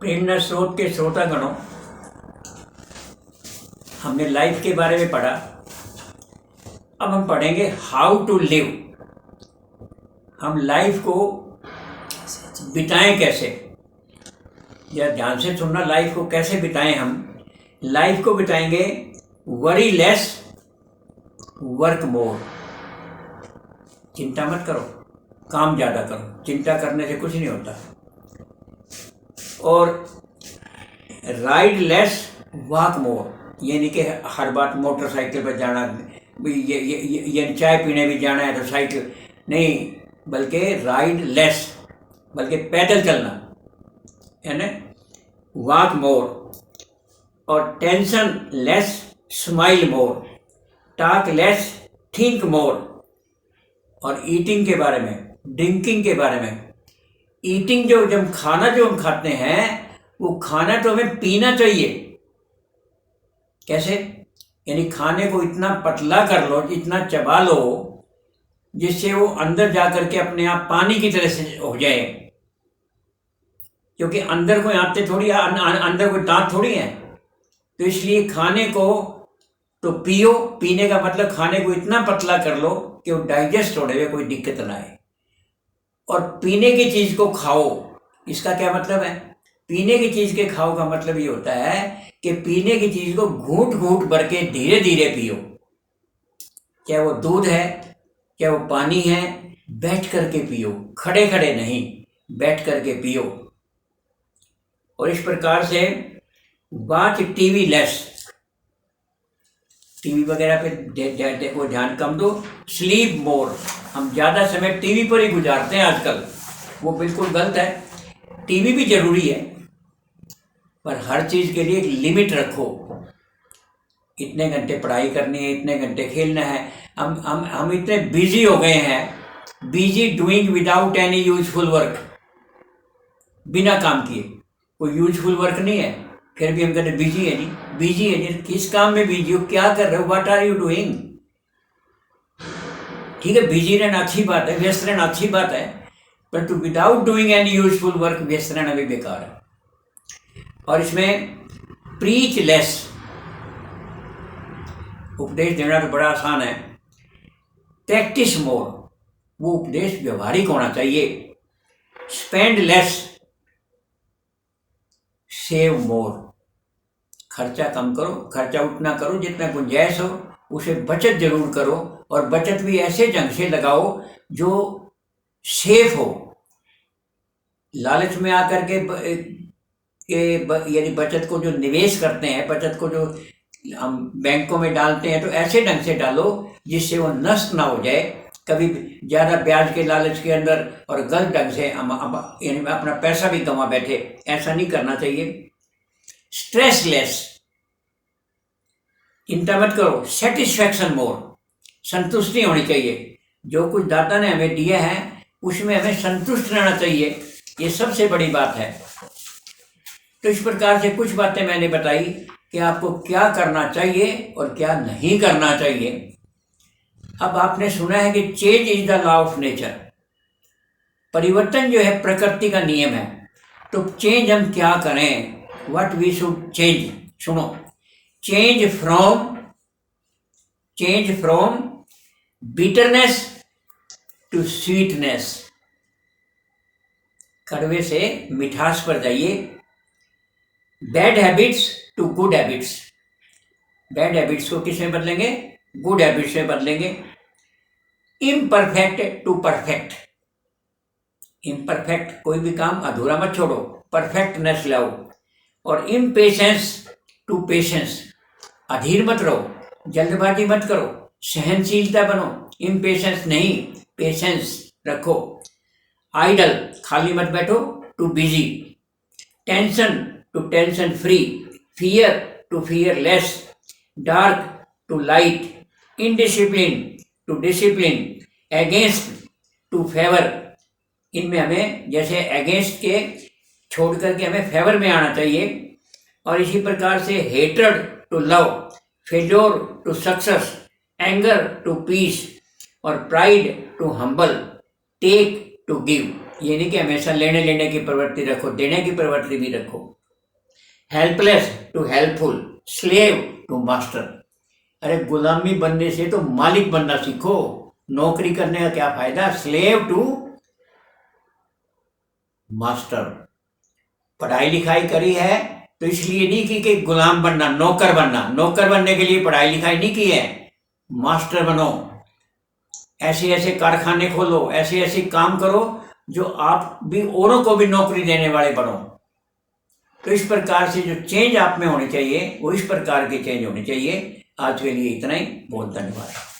प्रेरणा स्रोत के श्रोतागणों, हमने लाइफ के बारे में पढ़ा। अब हम पढ़ेंगे हाउ टू लिव। हम लाइफ को बिताएं कैसे। या ध्यान से सुनना, लाइफ को कैसे बिताएं। हम लाइफ को बिताएंगे वरी लेस वर्क मोर। चिंता मत करो, काम ज़्यादा करो। चिंता करने से कुछ नहीं होता। और राइड लेस वॉक मोर, ये नहीं कि हर बात मोटरसाइकिल पर जाना, ये चाय पीने भी जाना है तो साइकिल नहीं, बल्कि राइड लेस, बल्कि पैदल चलना है ना, वॉक मोर। और टेंशन लेस स्माइल मोर, टॉक लेस थिंक मोर। और ईटिंग के बारे में, ड्रिंकिंग के बारे में। ईटिंग जब खाना जो हम खाते हैं, वो खाना तो हमें पीना चाहिए। कैसे? यानी खाने को इतना पतला कर लो, इतना चबा लो, जिससे वो अंदर जा करके अपने आप पानी की तरह से हो जाए। क्योंकि अंदर कोई आते थोड़ी, अंदर कोई दांत थोड़ी है। तो इसलिए खाने को तो पियो। पीने का मतलब खाने को इतना पतला कर लो कि वो डाइजेस्ट होने में कोई दिक्कत ना आए। और पीने की चीज़ को खाओ। इसका क्या मतलब है? पीने की चीज़ के खाओ का मतलब ये होता है कि पीने की चीज़ को घूंट घूंट भर के धीरे धीरे पियो। चाहे वो दूध है, चाहे वो पानी है, बैठ करके पियो। खड़े खड़े नहीं, बैठ करके पियो। और इस प्रकार से वॉच टीवी लेस, टीवी वगैरह पे वो ध्यान कम दो। स्लीप मोर, हम ज़्यादा समय टीवी पर ही गुजारते हैं आजकल। वो बिल्कुल गलत है। टीवी भी ज़रूरी है, पर हर चीज़ के लिए एक लिमिट रखो। इतने घंटे पढ़ाई करनी है, इतने घंटे खेलना है। हम इतने बिजी हो गए हैं, busy doing without any useful work. बिना काम किए कोई यूजफुल वर्क नहीं है, फिर भी हम कहते बिजी है। नहीं, बिजी है नहीं। किस काम में बिजी हो? क्या कर रहे हो? What are you doing? ठीक है, बिजी रहना अच्छी बात है, व्यस्त रहना अच्छी बात है, परंतु without doing any useful work व्यस्त रहना भी बेकार है। और इसमें प्रीच लेस, उपदेश देना तो बड़ा आसान है। प्रैक्टिस मोर, वो उपदेश व्यवहारिक होना चाहिए। स्पेंड लेस सेव मोर, खर्चा कम करो। खर्चा उतना करो जितना गुंजाइश हो, उसे बचत जरूर करो। और बचत भी ऐसे ढंग से लगाओ जो सेफ हो। लालच में आकर के यानी बचत को जो निवेश करते हैं, बचत को जो हम बैंकों में डालते हैं, तो ऐसे ढंग से डालो जिससे वो नष्ट ना हो जाए कभी ज़्यादा ब्याज के लालच के अंदर, और गलत ढंग से हम अपना पैसा भी गंवा बैठे। ऐसा नहीं करना चाहिए। स्ट्रेस लेस, चिंता मत करो। सेटिस्फैक्शन मोर, संतुष्टि होनी चाहिए। जो कुछ दाता ने हमें दिया है उसमें हमें संतुष्ट रहना चाहिए। ये सबसे बड़ी बात है। तो इस प्रकार से कुछ बातें मैंने बताई कि आपको क्या करना चाहिए और क्या नहीं करना चाहिए। अब आपने सुना है कि change is the law of nature, परिवर्तन जो है प्रकृति का नियम है। तो चेंज हम क्या करें? What we should change. सुनो, change from bitterness to sweetness, कड़वे से मिठास पर जाइए। Bad habits to good habits, bad habits को किस में बदलेंगे? गुड हैबिट्स में बदलेंगे। इम्परफेक्ट टू परफेक्ट, इम्परफेक्ट कोई भी काम अधूरा मत छोड़ो, परफेक्टनेस लाओ। और इम्पेशेंस टू पेशेंस, अधीर मत रहो, जल्दबाजी मत करो, सहनशीलता बनो। इम्पेशेंस नहीं, पेशेंस रखो। आइडल, खाली मत बैठो, to busy. Tension to tension free, fear to fearless, dark to light, indiscipline to discipline, against to favour. इनमें हमें जैसे अगेंस्ट के छोड़ करके हमें फेवर में आना चाहिए। और इसी प्रकार से hatred to love, failure to success, anger to peace, और pride to humble, take to give. ये नहीं कि हमेशा लेने लेने की प्रवृत्ति रखो, देने की प्रवृत्ति भी रखो। Helpless to helpful, slave to master. अरे गुलामी बनने से तो मालिक बनना सीखो, नौकरी करने का क्या फायदा। Slave to master. पढ़ाई लिखाई करी है तो इसलिए नहीं की कि गुलाम बनना, नौकर बनना। नौकर बनने के लिए पढ़ाई लिखाई नहीं की है, मास्टर बनो। ऐसे ऐसे कारखाने खोलो, ऐसे ऐसे काम करो जो आप भी औरों को भी नौकरी देने वाले बनो। तो इस प्रकार से जो चेंज आप में होनी चाहिए वो इस प्रकार के चेंज होने चाहिए। आज के लिए इतना ही, बहुत धन्यवाद।